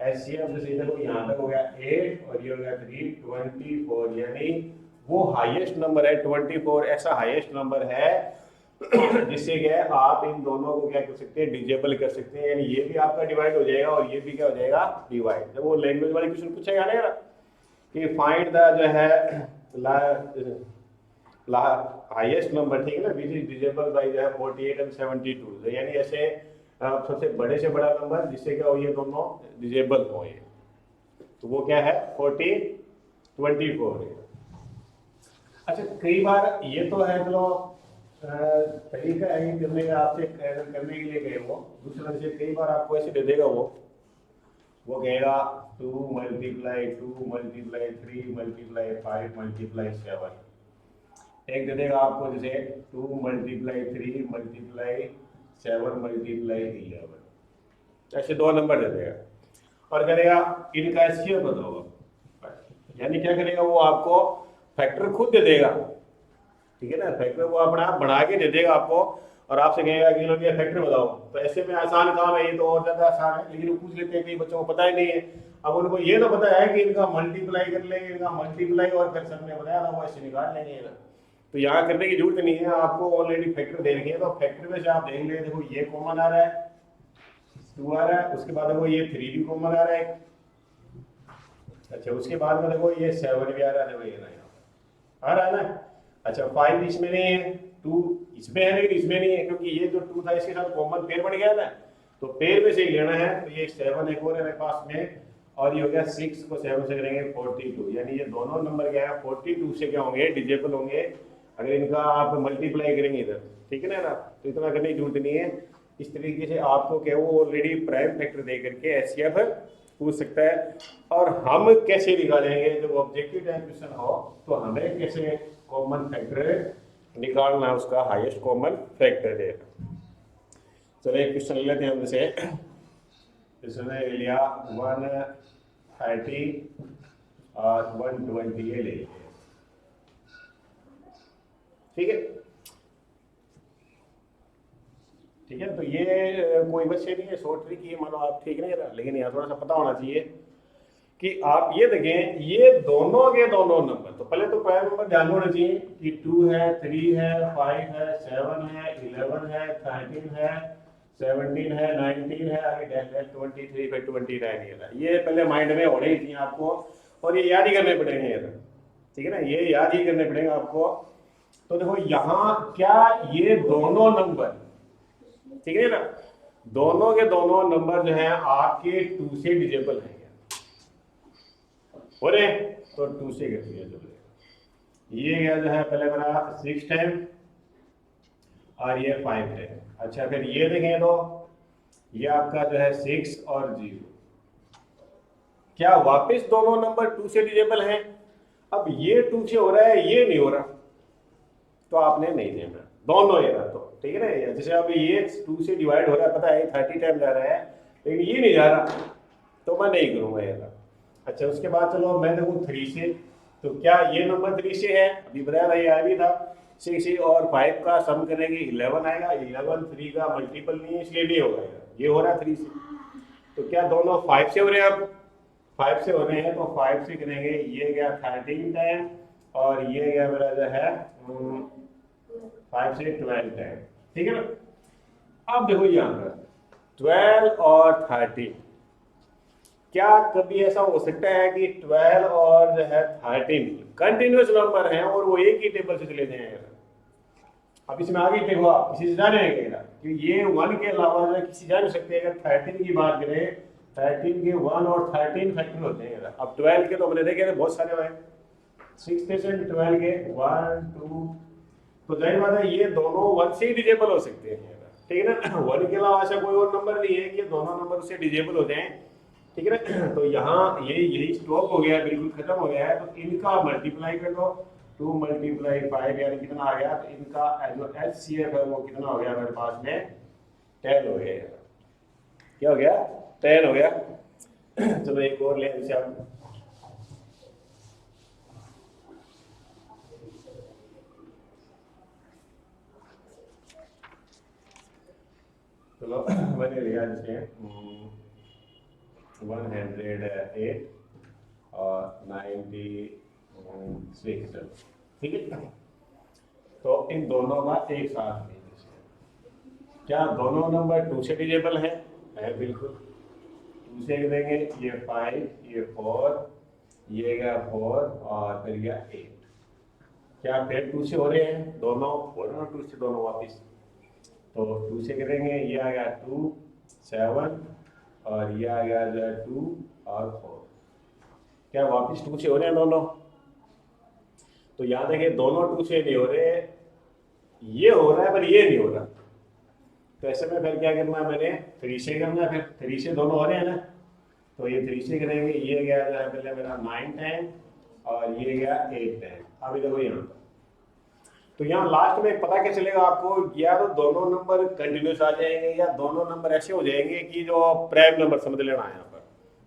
एचसीएफ। जैसे देखो यहाँ तक हो गया 8 और ये हो गया 3, 24, यानी वो हाईएस्ट नंबर है 24, ऐसा हाईएस्ट नंबर है जिससे क्या है आप इन दोनों को क्या कर सकते हैं, डिजेबल कर सकते हैं, यानी ये भी आपका डिवाइड हो जाएगा और ये भी क्या हो जाएगा, डिवाइड। जब वो लैंग्वेज वाले क्वेश्चन पूछेगा ना कि फाइंड द जो है हाईएस्ट नंबर, ठीक है ना, विच इज डिजेबल बाय जो है 48 एंड 72, यानी ऐसे सबसे बड़े से बड़ा नंबर जिससे क्या हो ये दोनों डिजेबल हो, ये तो वो क्या है 24 है। अच्छा कई बार ये तो है चलो तरीका है करने का, आपसे करने के लिए गए वो दूसरा से कई बार आपको ऐसे दे देगा वो कहेगा 2 मल्टीप्लाई 2 मल्टीप्लाई 3 मल्टीप्लाई 5 मल्टीप्लाई 7, एक दे देगा आपको जैसे 2 मल्टीप्लाई 3 मल्टीप्लाई 7 मल्टीप्लाई 11, ऐसे 2 नंबर दे देगा और करेगा इनका एचसीएफ बताओ, यानी क्या करेगा वो आपको फैक्टर खुद दे देगा, ठीक है ना, फैक्टर वो अपना आप बना के दे देगा आपको और आपसे कहेगा कि लोग ये फैक्टर बताओ। तो ऐसे में आसान काम है, ये तो और ज्यादा आसान है, लेकिन वो पूछ लेते हैं कई बच्चों को पता ही नहीं है। अब उनको ये तो पता है कि इनका मल्टीप्लाई कर लेंगे, इनका मल्टीप्लाई और फिर सर ने बताया था वो ऐसे निकाल लेंगे, तो यहाँ करने की जरूरत नहीं है, आपको ऑलरेडी फैक्टर दे रखे हैं। तो फैक्टर में से आप देख ले, देखो ये कॉमन आ रहा है 2 आ रहा है, उसके बाद देखो ये 3 भी कॉमन आ रहा है, अच्छा उसके बाद में देखो ये 7 भी आ रहा है, देखो ये आ रहा है ना। अच्छा 5 इसमें नहीं है, 2 इसमें है लेकिन इसमें नहीं है, क्योंकि ये जो 2 था इसके साथ कॉमन पेयर बन गया था, तो पेयर में से ही लेना है। तो ये 7 एक और है मेरे पास में, और ये हो गया 6 को 7 से करेंगे 42, यानी ये दोनों नंबर क्या है 42 से क्या होंगे, डिजेबल होंगे अगर इनका आप मल्टीप्लाई करेंगे इधर, ठीक है ना। तो इतना करने की जरूरत नहीं है, इस तरीके से आपको क्या वो ऑलरेडी प्राइम फैक्टर दे करके एचसीएफ पूछ सकता है। और हम कैसे निकालेंगे, जब ऑब्जेक्टिव टाइप क्वेश्चन हो तो हमें कैसे कॉमन फैक्टर निकालना है, उसका हाईएस्ट कॉमन फैक्टर है। चलो एक क्वेश्चन ले लेते हैं हम, जैसे इसने लिया 130 और 120 ये ले लिया, ठीक है ठीक है। तो ये कोई बच्चे नहीं है, शॉर्ट ट्रिक ये मानो आप ठीक नहीं है, लेकिन यहाँ थोड़ा सा पता होना चाहिए कि आप ये देखें ये दोनों के दोनों नंबर, तो पहले तो प्राइम नंबर ध्यान होना चाहिए कि 2 है 3 है 5 है 7 है 11 है 13 है 17 है 19 है, आगे 10 है 23 फिर 29 ये पहले माइंड में होने ही चाहिए आपको, और ये याद ही करने पड़ेंगे ये, ठीक है ना, ये याद ही करने पड़ेंगे आपको। तो देखो यहाँ क्या ये दोनों नंबर, ठीक है ना, दोनों के दोनों नंबर जो है आपके 2 से डिजिबल है, हो रहे तो 2 से कर दिया चलो। ये गया जो है पहले मेरा 6 टाइम और ये 5 है। अच्छा फिर ये देखें तो ये आपका जो है 6 और 0, क्या वापस दोनों नंबर 2 से डिजिबल हैं? अब ये 2 से हो रहा है, ये नहीं हो रहा, तो आपने नहीं देना, दोनों ये रहा तो ठीक है ना। जैसे अब ये 2 से डिवाइड हो रहा है, पता है 30 टाइम जा रहा है, लेकिन ये नहीं जा रहा, तो मैं नहीं करूंगा ये रहा। अच्छा उसके बाद चलो मैं देखूँ 3 से, तो क्या ये नंबर 3 से है, अभी बताया था ये आ भी था, 6 और 5 का सम करेंगे 11 आएगा, 11 3 का मल्टीपल नहीं है इसलिए नहीं होगा, ये हो रहा है 3 से। तो क्या दोनों 5 से हो रहे हैं, अब 5 से हो रहे हैं तो 5 से करेंगे, ये गया 13 टाइम और ये गया मेरा जो है 5 से 12 टाइम, ठीक है ना। अब देखो यहाँ पर 12 और 13, क्या कभी ऐसा हो सकता है कि 12 और जो है 13 कंटिन्यूअस नंबर हैं और वो एक ही टेबल से चले जाएंगे? अब इसमें आगे देखो आप किसी से जाने कि ये 1 के अलावा जो किसी जा नहीं सकते। अगर 13 की बात करें, 13 के 1 और 13 फैक्टर होते हैं। अब 12 के तो हमने देखे थे बहुत सारे हुए, 6 से 12 के 1 2 तो जाहिर बात है ये दोनों 1 से ही डिजेबल हो सकते हैं, ठीक है ना। 1 के अलावा ऐसा कोई और नंबर नहीं है कि ये दोनों नंबर से डिजेबल हो जाएं, ठीक है ना। तो यहाँ यही स्टॉप हो गया, बिल्कुल खत्म हो गया है। तो इनका मल्टीप्लाई कर दो, 2 मल्टीप्लाई 5 यानी कितना आ गया, तो इनका जो एचसीएफ है वो कितना हो गया हमारे पास में, 10 हो गया। क्या हो गया, 10 हो गया। चलो एक और ले, जैसे आप चलो मैंने लिया जैसे 108 और 96, ठीक है। तो इन दोनों का एक साथ में क्या दोनों नंबर 2 से डिजिबल है बिल्कुल। 2 से देंगे, ये 5, ये 4, ये गया 4 और फिर गया 8। क्या फिर 2 से हो रहे हैं दोनों, हो रहे हैं 2 से दोनों वापिस। तो 2 से करेंगे, ये आ गया 2, 7 और ये आ गया 2 और 4। क्या वापिस 2 से हो रहे हैं दोनों। तो याद है कि दोनों 2 से नहीं हो रहे, ये हो रहा है पर ये नहीं हो रहा। तो ऐसे में फिर क्या करना है, मैंने 3 से करना है। फिर 3 से दोनों हो रहे हैं ना, तो ये 3 से करेंगे, ये गया जो है पहले मेरा 9, 10 और ये गया 8, 10। अभी देखो यहाँ पर, तो यहाँ लास्ट में पता क्या चलेगा आपको, या तो दोनों नंबर कंटिन्यूस आ जाएंगे या दोनों नंबर ऐसे हो जाएंगे कि जो प्राइम नंबर समझ लेना है यहाँ पर।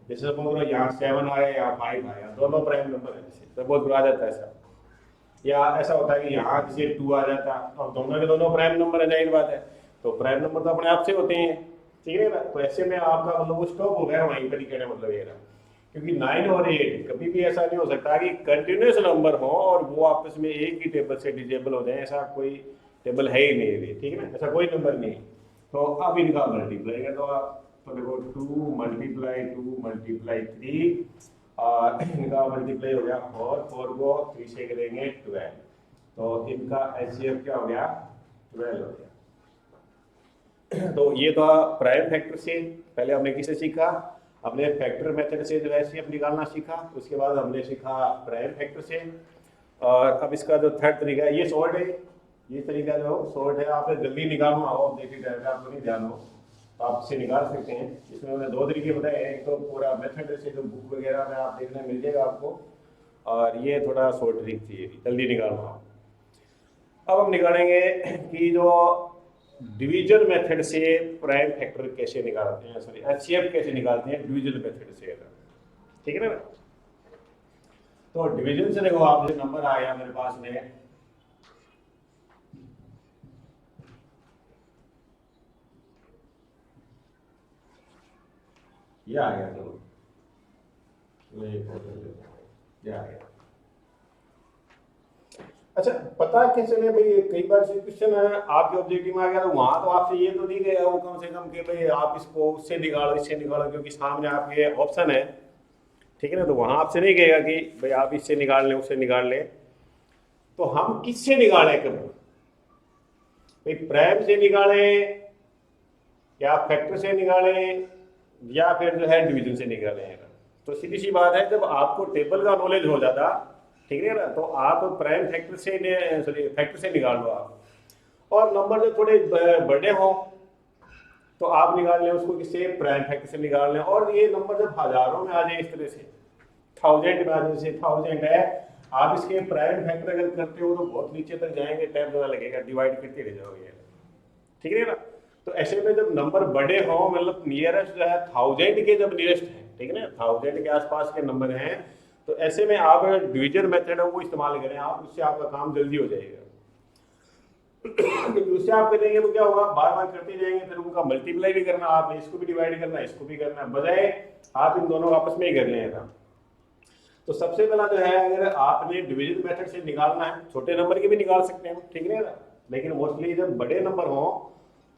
जैसे सपोज यहाँ 7 आया या 5 आया, दोनों प्राइम नंबर है, जैसे सपोज आ जाता है ऐसा। या ऐसा होता है कि यहाँ जैसे 2 आ जाता, और दोनों के दोनों प्राइम नंबर है, जाहिर बात है। तो प्राइम नंबर तो अपने आप से होते हैं, ठीक है ना। तो ऐसे में आपका मतलब वो स्टॉप हो गया वहीं पर ही, कहने मतलब ये रहा। क्योंकि 9 और 8 कभी भी ऐसा नहीं हो सकता कि कंटिन्यूस नंबर हो और वो आपस में एक ही टेबल से डिजेबल हो जाए, ऐसा कोई टेबल है ही नहीं, ठीक है ना, ऐसा कोई नंबर नहीं। तो अब इनका मल्टीप्लाई कर दो आप, तो देखो 2 मल्टीप्लाई 2 मल्टीप्लाई 3 और इनका मल्टीप्लाई हो गया 4, 4 को 3 से करेंगे 12। तो इनका एचसीएफ क्या हो गया, 12 हो गया। तो ये तो प्राइम फैक्टर से पहले हमने किसे सीखा, हमने फैक्टर मेथड से जो है एचसीएफ निकालना सीखा। उसके बाद हमने सीखा प्राइम फैक्टर से। और अब इसका जो थर्ड तरीका है, ये शॉर्ट है, ये तरीका जो शॉर्ट है, आपने जल्दी निकालना हो, देखिए जाएगा आपको नहीं ध्यान हो तो आप इसे निकाल सकते हैं। इसमें मैंने 2 तरीके बताए हैं, एक तो पूरा मेथड से जो बुक वगैरह में आप देखने मिल जाएगा आपको, और ये थोड़ा शॉर्ट ट्रिक थी, जल्दी निकालना हो। अब हम निकालेंगे कि जो डिवीजन मेथड से प्राइम फैक्टर कैसे निकालते हैं, सॉरी एचसीएफ कैसे निकालते हैं डिवीजन मेथड से, ठीक है ना। तो डिवीजन से देखो आप, नंबर आया मेरे पास में, ये आ गया, चलो ये आ गया। अच्छा पता कैसे चले भाई, कई बार से क्वेश्चन है आपके ऑब्जेक्टिव में आ गया, तो वहां तो आपसे ये तो नहीं गया वो कम से कम कि भाई आप इसको उससे निकालो इससे निकालो, क्योंकि सामने आपके ऑप्शन है, ठीक है ना। तो वहां आपसे नहीं कहेगा कि भाई आप इससे निकाल लें उससे निकाल लें। तो हम किससे निकालें, कब भाई प्राइम से निकालें या फैक्टर से निकालें या फिर जो है डिवीजन से निकालें। तो सीधी सी बात है, जब आपको टेबल का नॉलेज हो जाता, ठीक है ना, तो आप प्राइम फैक्टर से सॉरी फैक्टर से निकाल लो आप। और नंबर जो थोड़े बड़े हों तो आप निकाल लें उसको किससे, प्राइम फैक्टर से निकाल लें। और ये नंबर जब हजारों में आ जाए, इस तरह से 1000 में आ जाए, जैसे 1000 है, आप इसके प्राइम फैक्टर अगर करते हो तो बहुत नीचे तक जाएंगे, टाइम ज़्यादा लगेगा, डिवाइड करते रह जाओगे, ठीक है ना। तो ऐसे में जब नंबर बड़े हों, मतलब नियरेस्ट जो है 1000 के जब नियरेस्ट है, ठीक है ना, 1000 के आसपास के नंबर हैं, तो ऐसे में आप डिवीजन मेथड है वो इस्तेमाल करें आप, उससे आपका काम जल्दी हो जाएगा। क्योंकि उससे आप करेंगे तो क्या होगा, बार बार करते जाएंगे, फिर उनका मल्टीप्लाई भी करना, आपने इसको भी डिवाइड करना इसको भी करना, बजाय आप इन दोनों आपस में ही कर लें। तो सबसे पहला जो है, अगर आपने डिवीजन मेथड से निकालना है, छोटे नंबर के भी निकाल सकते हैं, ठीक है ना, लेकिन मोस्टली जब बड़े नंबर हो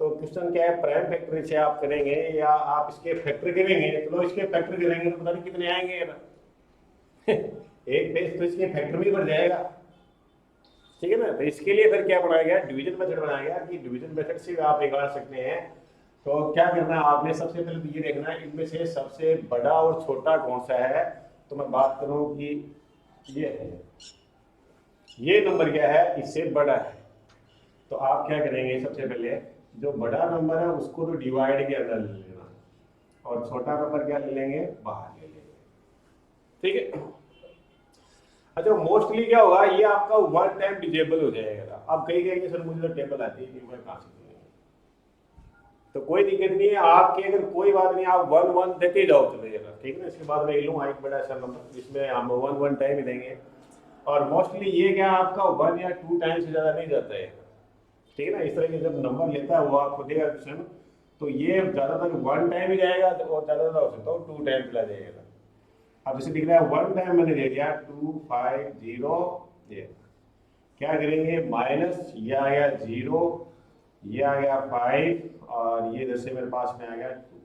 तो क्वेश्चन क्या है, प्राइम फैक्टर से आप करेंगे या आप इसके फैक्टर करेंगे। चलो इसके फैक्टर करेंगे तो पता नहीं कितने आएंगे एक पेज तो इसके फैक्टर में बढ़ जाएगा, ठीक है ना। तो इसके लिए फिर क्या बनाया गया, डिवीजन मेथड बनाया गया कि डिवीजन मेथड से आप निकाल सकते हैं। तो क्या करना है आपने, सबसे पहले तो ये देखना है इनमें से सबसे बड़ा और छोटा कौन सा है। तो मैं बात करूं कि ये है, ये नंबर क्या है, इससे बड़ा है, तो आप क्या करेंगे, सबसे पहले जो बड़ा नंबर है उसको तो डिवाइड के अंदर ले लेना, और छोटा नंबर क्या ले लेंगे, बाहर ले लेंगे। ठीक है। अच्छा, मोस्टली क्या होगा, ये आपका वन टाइम डिजेबल हो जाएगा। आप कहीं कहेंगे सर मुझे तो टेबल आती है, मैं कहाँ से दूंगा? तो कोई दिक्कत नहीं है आपके, अगर कोई बात नहीं, आप वन वन देते जाओ चलेगा, ठीक है ना। इसके बाद मैं लूँगा एक बड़ा सा नंबर जिसमें हम वन वन टाइम ही देंगे, और मोस्टली ये क्या आपका वन या टू टाइम से ज़्यादा नहीं जाता है, ठीक है ना। इस तरह के जब नंबर लेता है वो आपको देगा क्वेश्चन, तो ये ज़्यादातर वन टाइम ही जाएगा, और ज़्यादा हो सकता है टू टाइम चला जाएगा। अब जैसे दिख रहा है वन टाइम मैंने दे दिया 250, ये क्या करेंगे, माइनस ये आ गया 0, ये आ गया 5, और ये इधर से मेरे पास में आ गया 2।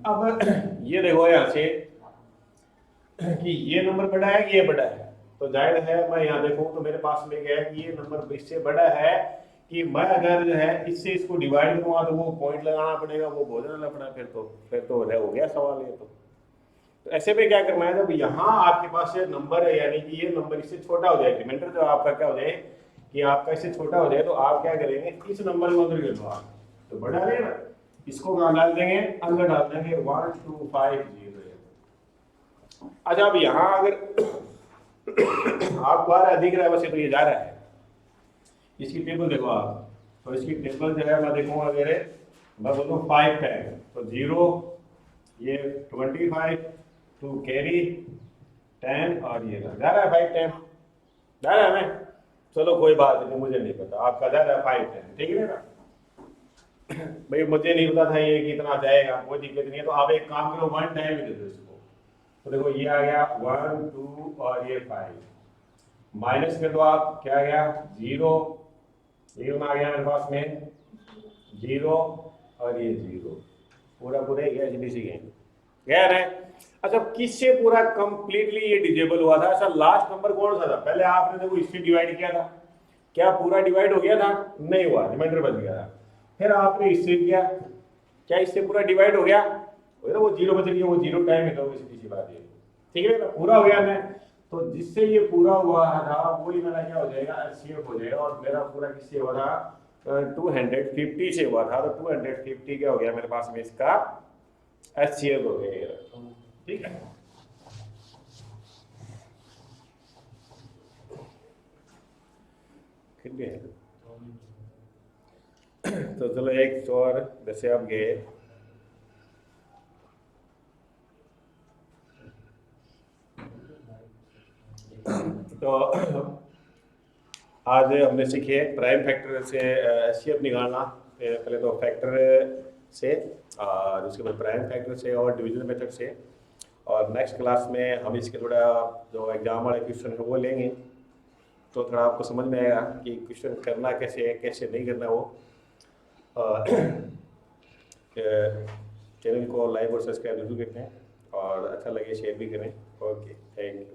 अब ये देखो यहाँ से कि ये नंबर बड़ा है कि ये बड़ा है, तो जाहिर है मैं यहाँ देखूँ तो मेरे पास में क्या है कि ये नंबर इससे बड़ा है, कि मैं अगर जो है इससे इसको डिवाइड करूँगा तो वो पॉइंट लगाना पड़ेगा, वो बहुत ज़्यादा लफड़ा, फिर तो हो गया सवाल ये तो ऐसे में क्या करना है, जब यहाँ आपके पास ये नंबर है, यानी कि ये नंबर इससे छोटा हो जाए, रिमाइंडर जो आपका क्या हो जाए कि आपका इससे छोटा हो जाए, तो आप क्या करेंगे, इस नंबर को अंदर कर लो आप, तो बड़ा है ना, इसको कहाँ डाल देंगे, अंदर डाल देंगे 1250। अच्छा, अब यहाँ अगर आपको आ रहा है, दिख रहा है वैसे तो ये जा रहा है, इसकी टेबल देखो आप, तो इसकी टेबल जो है मैं देखूँगा, अगर मैं बोलूँ 5 टैग, तो 0, ये 25, टू कैरी 10, और ये जा रहा है 5 10 जा रहा है ना। चलो कोई बात नहीं, मुझे नहीं पता, आपका जा रहा है 5 10, ठीक है ना। भाई मुझे नहीं पता था ये कितना जाएगा, कोई दिक्कत नहीं है। तो आप एक काम करो, वन टाइम ही दे दो इसको, तो देखो ये आ गया 1 2 और ये 5, माइनस कर दो आप, क्या आ गया 0, ये आ गया मेरे पास में 0, और ये 0, पूरा पूरा ही गया, सीधी सी गया है। अच्छा, किससे पूरा कंप्लीटली ये डिजेबल हुआ था? अच्छा, लास्ट नंबर कौन सा था? पहले आपने देखो इससे डिवाइड किया था, क्या पूरा डिवाइड हो गया था? नहीं हुआ, रिमाइंडर बच गया था। फिर आपने इससे किया, क्या इससे पूरा डिवाइड हो गया? वो 0 बच गया, वो 0 टाइम है, सीधी सी बात है, ठीक है ना, पूरा हो गया ना। तो जिससे ये पूरा हुआ था वही मेरा क्या हो जाएगा, एचसीएफ हो जाएगा, और मेरा पूरा किससे हुआ था? 250 से हुआ था, तो 250 क्या हो गया मेरे पास में, इसका एचसीएफ हो गया, ठीक है। फिर भी है तो चलो एक और, जैसे आप गए तो आज हमने सीखे प्राइम फैक्टर से एचसीएफ निकालना, पहले तो फैक्टर से, और उसके बाद प्राइम फैक्टर से और डिवीजन मेथड से, और नेक्स्ट क्लास में हम इसके थोड़ा जो एग्जाम वाले क्वेश्चन है वो लेंगे, तो थोड़ा आपको समझ में आएगा कि क्वेश्चन करना कैसे है, कैसे नहीं करना वो। चैनल को लाइक और सब्सक्राइब जरूर करते हैं, और अच्छा लगे शेयर भी करें। Okay, thank you.